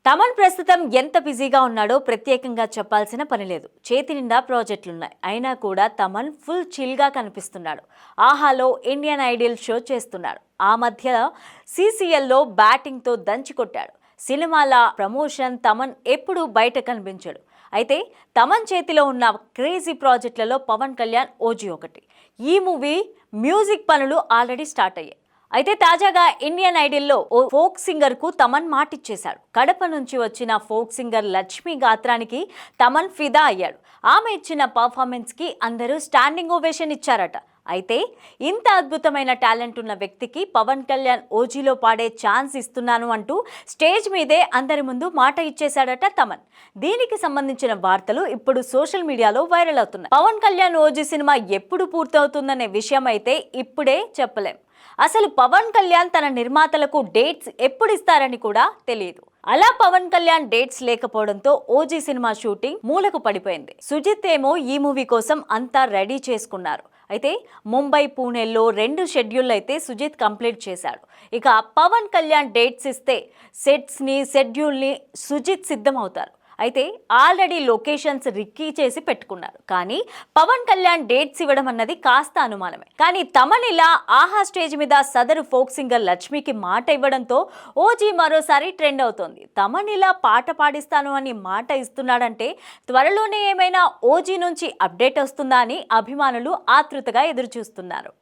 తమన్ ప్రస్తుతం ఎంత బిజీగా ఉన్నాడో ప్రత్యేకంగా చెప్పాల్సిన పని లేదు. చేతి నిండా ప్రాజెక్టులున్నాయి. అయినా కూడా తమన్ ఫుల్ చిల్గా కనిపిస్తున్నాడు. ఆహాలో ఇండియన్ ఐడల్ షో చేస్తున్నాడు. ఆ మధ్య సీసీఎల్లో బ్యాటింగ్తో దంచి కొట్టాడు. సినిమాల ప్రమోషన్ తమన్ ఎప్పుడూ బయట కనిపించాడు. అయితే తమన్ చేతిలో ఉన్న క్రేజీ ప్రాజెక్టులలో పవన్ కళ్యాణ్ ఓజీ ఒకటి. ఈ మూవీ మ్యూజిక్ పనులు ఆల్రెడీ స్టార్ట్ అయ్యాయి. అయితే తాజాగా ఇండియన్ ఐడల్లో ఓ ఫోక్ సింగర్ కు తమన్ మాటిచ్చేశాడు. కడప నుంచి వచ్చిన ఫోక్ సింగర్ లక్ష్మి గాత్రానికి తమన్ ఫిదా అయ్యాడు. ఆమె ఇచ్చిన పర్ఫార్మెన్స్ కి అందరూ స్టాండింగ్ ఓవేషన్ ఇచ్చారట. అయితే ఇంత అద్భుతమైన టాలెంట్ ఉన్న వ్యక్తికి పవన్ కళ్యాణ్ ఓజీలో పాడే ఛాన్స్ ఇస్తున్నాను అంటూ స్టేజ్ మీదే అందరి ముందు మాట ఇచ్చేశాడట తమన్. దీనికి సంబంధించిన వార్తలు ఇప్పుడు సోషల్ మీడియాలో వైరల్ అవుతున్నాయి. పవన్ కళ్యాణ్ ఓజీ సినిమా ఎప్పుడు పూర్తవుతుందనే విషయం అయితే ఇప్పుడే చెప్పలేం. అసలు పవన్ కళ్యాణ్ తన నిర్మాతలకు డేట్స్ ఎప్పుడు ఇస్తారని కూడా తెలియదు. అలా పవన్ కళ్యాణ్ డేట్స్ లేకపోవడంతో ఓజీ సినిమా షూటింగ్ మూలకు పడిపోయింది. సుజిత్ ఏమో ఈ మూవీ కోసం అంతా రెడీ చేసుకున్నారు. అయితే ముంబై, పూణేల్లో 2 షెడ్యూల్ అయితే సుజిత్ కంప్లీట్ చేశాడు. ఇక పవన్ కళ్యాణ్ డేట్స్ ఇస్తే సెట్స్ని, షెడ్యూల్ని సుజిత్ సిద్ధమవుతారు. అయితే ఆల్రెడీ లొకేషన్స్ రిక్కీ చేసి పెట్టుకున్నారు. కానీ పవన్ కళ్యాణ్ డేట్స్ ఇవ్వడం అన్నది కాస్త అనుమానమే. కానీ తమన్ ఇలా ఆహా స్టేజ్ మీద సదరు ఫోక్ సింగర్ లక్ష్మికి మాట ఇవ్వడంతో ఓజీ మరోసారి ట్రెండ్ అవుతోంది. తమన్ ఇలా పాట పాడిస్తాను అని మాట ఇస్తున్నాడంటే త్వరలోనే ఏమైనా ఓజీ నుంచి అప్డేట్ వస్తుందా అని అభిమానులు ఆతృతగా ఎదురుచూస్తున్నారు.